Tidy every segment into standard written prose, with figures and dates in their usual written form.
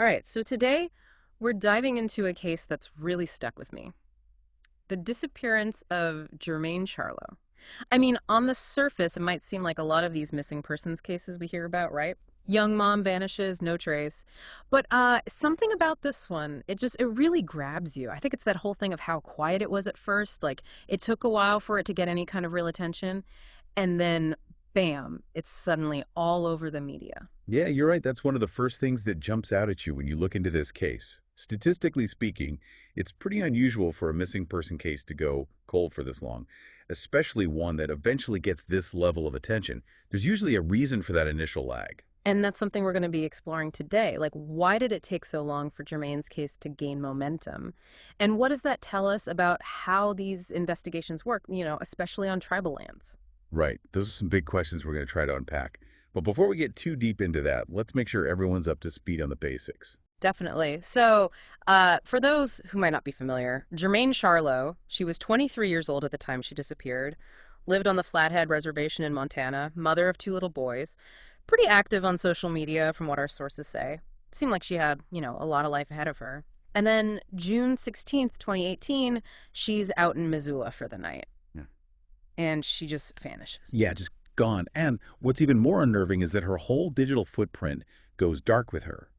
All right, so today we're diving into a case that's really stuck with me. The disappearance of Germaine Charlo. I mean, on the surface, it might seem like a lot of these missing persons cases we hear about, right? Young mom vanishes, no trace. But something about this one, it really grabs you. I think it's that whole thing of how quiet it was at first. Like, it took a while for it to get any kind of real attention. And then, bam, it's suddenly all over the media. Yeah, you're right. That's one of the first things that jumps out at you when you look into this case. Statistically speaking, it's pretty unusual for a missing person case to go cold for this long, especially one that eventually gets this level of attention. There's usually a reason for that initial lag. And that's something we're going to be exploring today. Like, why did it take so long for Germaine's case to gain momentum? And what does that tell us about how these investigations work, especially on tribal lands? Right. Those are some big questions we're going to try to unpack. But before we get too deep into that, let's make sure everyone's up to speed on the basics. Definitely. So, for those who might not be familiar, Germaine Charlo, she was 23 years old at the time she disappeared, lived on the Flathead Reservation in Montana, mother of two little boys, pretty active on social media from what our sources say. Seemed like she had, a lot of life ahead of her. And then June 16th, 2018, she's out in Missoula for the night. Yeah. And she just vanishes. Yeah, just gone. And what's even more unnerving is that her whole digital footprint goes dark with her,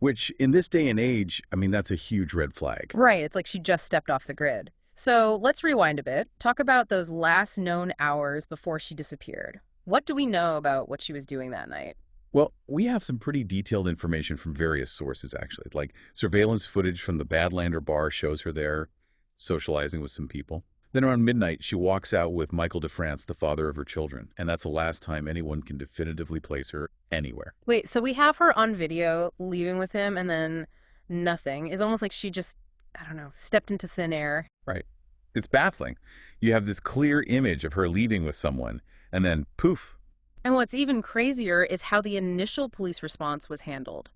which in this day and age, I mean, that's a huge red flag. Right, it's like she just stepped off the grid. So let's rewind a bit. Talk about those last known hours before she disappeared. What do we know about what she was doing that night? Well, we have some pretty detailed information from various sources, actually. Like surveillance footage from the Badlander bar shows her there, socializing with some people. Then around midnight, she walks out with Michael DeFrance, the father of her children. And that's the last time anyone can definitively place her anywhere. Wait, so we have her on video leaving with him and then nothing. It's almost like she just, I don't know, stepped into thin air. Right. It's baffling. You have this clear image of her leaving with someone, and then poof. And what's even crazier is how the initial police response was handled.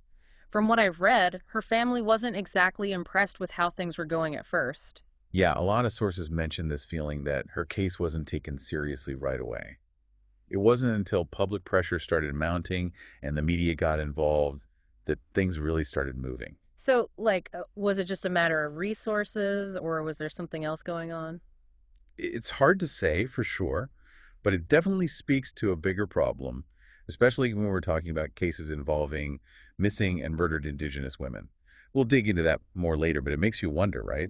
From what I've read, her family wasn't exactly impressed with how things were going at first. Yeah, a lot of sources mention this feeling that her case wasn't taken seriously right away. It wasn't until public pressure started mounting and the media got involved that things really started moving. So, was it just a matter of resources or was there something else going on? It's hard to say for sure, but it definitely speaks to a bigger problem, especially when we're talking about cases involving missing and murdered Indigenous women. We'll dig into that more later, but it makes you wonder, right?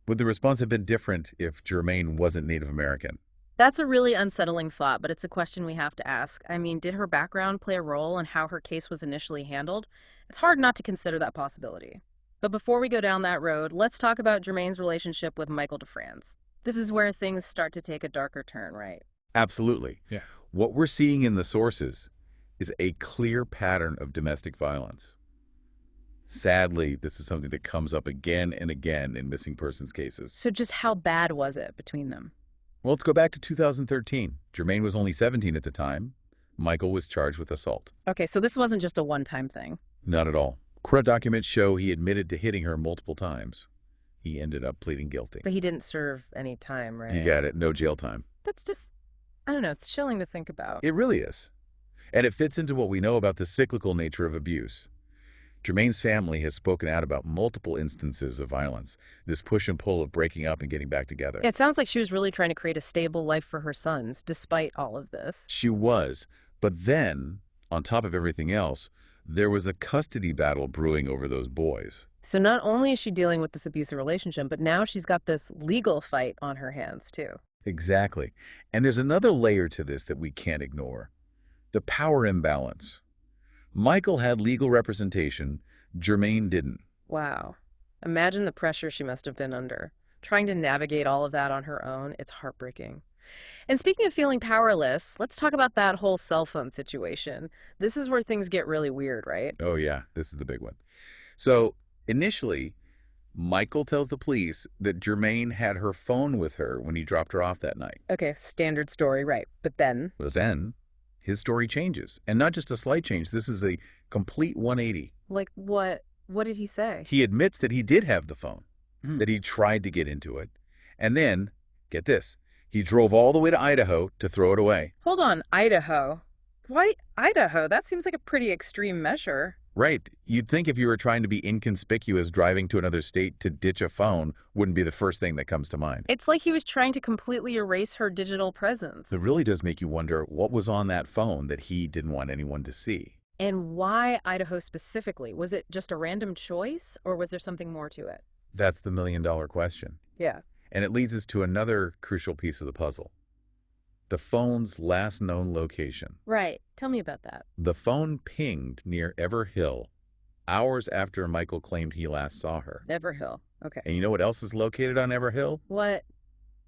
Would the response have been different if Germaine wasn't Native American? That's a really unsettling thought, but it's a question we have to ask. I mean, did her background play a role in how her case was initially handled? It's hard not to consider that possibility. But before we go down that road, let's talk about Germaine's relationship with Michael DeFrance. This is where things start to take a darker turn, right? Absolutely. Yeah. What we're seeing in the sources is a clear pattern of domestic violence. Sadly, this is something that comes up again and again in missing persons cases. So just how bad was it between them? Well, let's go back to 2013. Germaine was only 17 at the time. Michael was charged with assault. Okay, so this wasn't just a one-time thing. Not at all. Court documents show he admitted to hitting her multiple times. He ended up pleading guilty. But he didn't serve any time, right? You got it. No jail time. That's just, I don't know, it's chilling to think about. It really is. And it fits into what we know about the cyclical nature of abuse. Germaine's family has spoken out about multiple instances of violence, this push and pull of breaking up and getting back together. It sounds like she was really trying to create a stable life for her sons, despite all of this. She was. But then, on top of everything else, there was a custody battle brewing over those boys. So not only is she dealing with this abusive relationship, but now she's got this legal fight on her hands, too. Exactly. And there's another layer to this that we can't ignore. The power imbalance. Michael had legal representation. Germaine didn't. Wow. Imagine the pressure she must have been under. Trying to navigate all of that on her own, it's heartbreaking. And speaking of feeling powerless, let's talk about that whole cell phone situation. This is where things get really weird, right? Oh, yeah. This is the big one. So, initially, Michael tells the police that Germaine had her phone with her when he dropped her off that night. Okay, standard story, right. But then... But then, his story changes. And not just a slight change. This is a complete 180. Like, what? What did he say? He admits that he did have the phone, that he tried to get into it. And then, get this, he drove all the way to Idaho to throw it away. Hold on, Idaho. Why Idaho? That seems like a pretty extreme measure. Right. You'd think if you were trying to be inconspicuous driving to another state to ditch a phone wouldn't be the first thing that comes to mind. It's like he was trying to completely erase her digital It presence. really does make you wonder what was on that phone that he didn't want anyone to see. And why Idaho specifically? Was it just a random choice, or was there something more to it? That's the million-dollar question. Yeah. And it leads us to another crucial piece of the puzzle. The phone's last known location. Right. Tell me about that. The phone pinged near Ever Hill hours after Michael claimed he last saw her. Everhill. Okay. And you know what else is located on Ever Hill? What?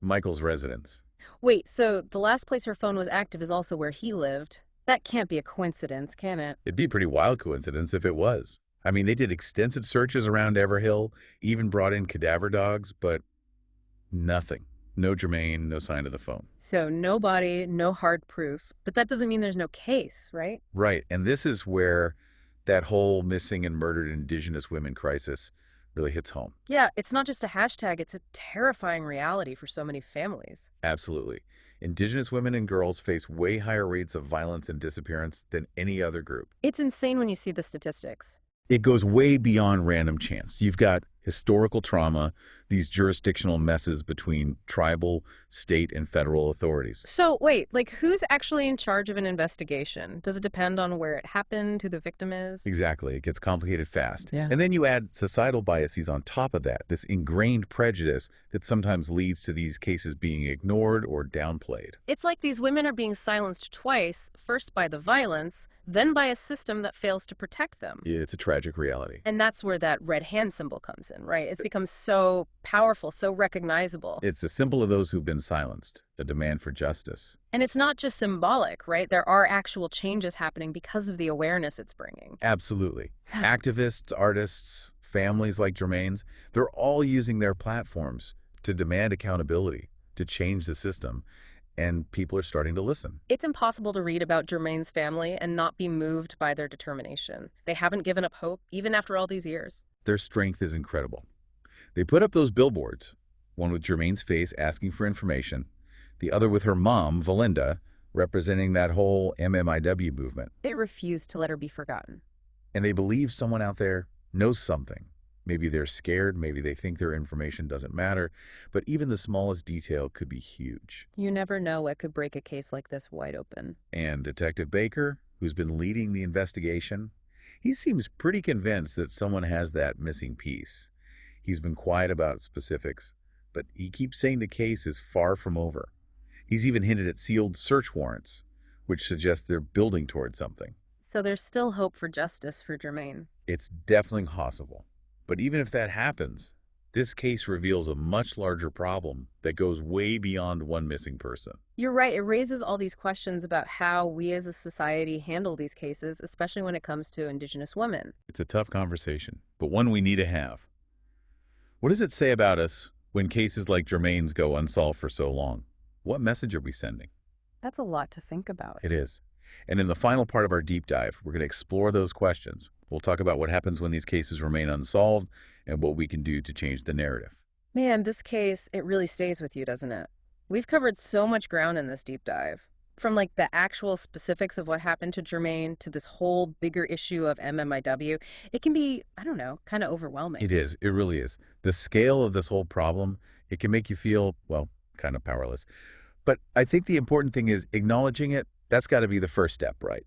Michael's residence. Wait, so the last place her phone was active is also where he lived. That can't be a coincidence, can it? It'd be a pretty wild coincidence if it was. I mean, they did extensive searches around Ever Hill, even brought in cadaver dogs, but nothing. No Germaine, no sign of the phone. So no body, no hard proof. But that doesn't mean there's no case, right? Right, and this is where that whole missing and murdered Indigenous women crisis really hits home. Yeah, it's not just a hashtag, it's a terrifying reality for so many families. Absolutely. Indigenous women and girls face way higher rates of violence and disappearance than any other group. It's insane when you see the statistics. It goes way beyond random chance. You've got historical trauma, these jurisdictional messes between tribal, state, and federal authorities. So wait, like who's actually in charge of an investigation? Does it depend on where it happened, who the victim is? Exactly. It gets complicated fast. Yeah. And then you add societal biases on top of that, this ingrained prejudice that sometimes leads to these cases being ignored or downplayed. It's like these women are being silenced twice, first by the violence, then by a system that fails to protect them. It's a tragic reality. And that's where that red hand symbol comes in, right? It's become so powerful, so recognizable. It's the symbol of those who've been silenced, the demand for justice. And it's not just symbolic, right? There are actual changes happening because of the awareness it's bringing. Absolutely. Activists, artists, families like Germaine's, they're all using their platforms to demand accountability, to change the system, and people are starting to listen. It's impossible to read about Germaine's family and not be moved by their determination. They haven't given up hope, even after all these years. Their strength is incredible. They put up those billboards, one with Germaine's face asking for information, the other with her mom, Valinda, representing that whole MMIW movement. They refuse to let her be forgotten. And they believe someone out there knows something. Maybe they're scared, maybe they think their information doesn't matter, but even the smallest detail could be huge. You never know what could break a case like this wide open. And Detective Baker, who's been leading the investigation, he seems pretty convinced that someone has that missing piece. He's been quiet about specifics, but he keeps saying the case is far from over. He's even hinted at sealed search warrants, which suggests they're building towards something. So there's still hope for justice for Germaine. It's definitely possible. But even if that happens, this case reveals a much larger problem that goes way beyond one missing person. You're right. It raises all these questions about how we as a society handle these cases, especially when it comes to Indigenous women. It's a tough conversation, but one we need to have. What does it say about us when cases like Germaine's go unsolved for so long? What message are we sending? That's a lot to think about. It is. And in the final part of our deep dive, we're going to explore those questions. We'll talk about what happens when these cases remain unsolved and what we can do to change the narrative. Man, this case, it really stays with you, doesn't it? We've covered so much ground in this deep dive. From like the actual specifics of what happened to Germaine to this whole bigger issue of MMIW, it can be, I don't know, kind of overwhelming. It is. It really is. The scale of this whole problem, it can make you feel, well, kind of powerless. But I think the important thing is acknowledging it. That's got to be the first step, right?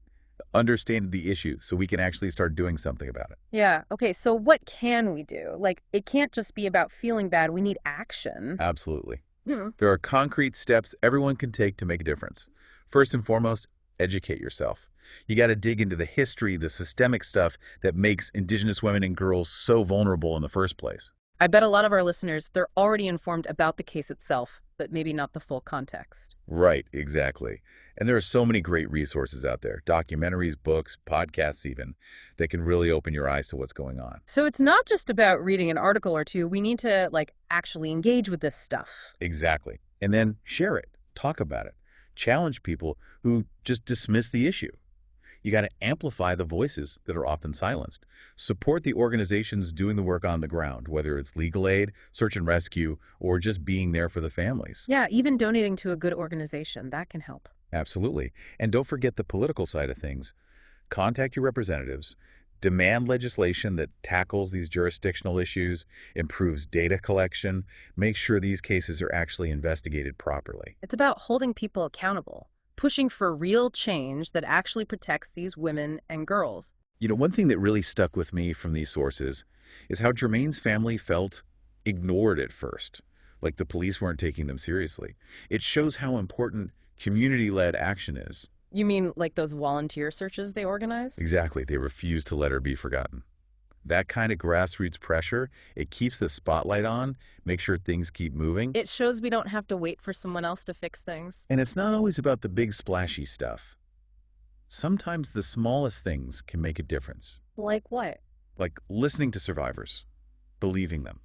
Understand the issue so we can actually start doing something about it. Yeah. Okay. So what can we do? Like, it can't just be about feeling bad. We need action. Absolutely. Hmm. There are concrete steps everyone can take to make a difference. First and foremost, educate yourself. You got to dig into the history, the systemic stuff that makes Indigenous women and girls so vulnerable in the first place. I bet a lot of our listeners, they're already informed about the case itself, but maybe not the full context. Right, exactly. And there are so many great resources out there, documentaries, books, podcasts even, that can really open your eyes to what's going on. So it's not just about reading an article or two. We need to, like, actually engage with this stuff. Exactly. And then share it, talk about it, challenge people who just dismiss the issue. You got to amplify the voices that are often silenced. Support the organizations doing the work on the ground, whether it's legal aid, search and rescue, or just being there for the families. Yeah, even donating to a good organization, that can help. Absolutely. And don't forget the political side of things. Contact your representatives. Demand legislation that tackles these jurisdictional issues, improves data collection, makes sure these cases are actually investigated properly. It's about holding people accountable, pushing for real change that actually protects these women and girls. One thing that really stuck with me from these sources is how Germaine's family felt ignored at first, like the police weren't taking them seriously. It shows how important community-led action is. You mean like those volunteer searches they organize? Exactly, they refuse to let her be forgotten. That kind of grassroots pressure, it keeps the spotlight on, makes sure things keep moving. It shows we don't have to wait for someone else to fix things. And it's not always about the big splashy stuff. Sometimes the smallest things can make a difference, Like what? like listening to survivors, believing them,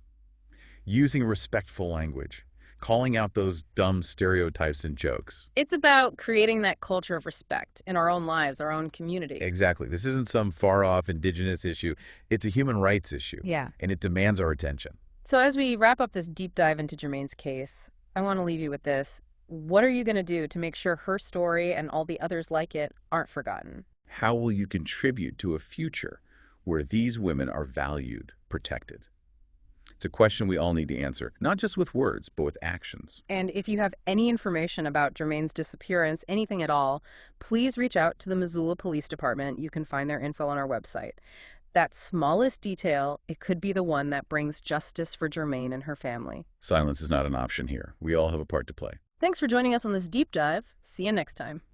using respectful language, calling out those dumb stereotypes and jokes. It's about creating that culture of respect in our own lives, our own community. Exactly. This isn't some far-off Indigenous issue. It's a human rights issue, Yeah. and it demands our attention. So as we wrap up this deep dive into Germaine's case, I want to leave you with this. What are you going to do to make sure her story and all the others like it aren't forgotten? How will you contribute to a future where these women are valued, protected? It's a question we all need to answer, not just with words, but with actions. And if you have any information about Germaine's disappearance, anything at all, please reach out to the Missoula Police Department. You can find their info on our website. That smallest detail, it could be the one that brings justice for Germaine and her family. Silence is not an option here. We all have a part to play. Thanks for joining us on this deep dive. See you next time.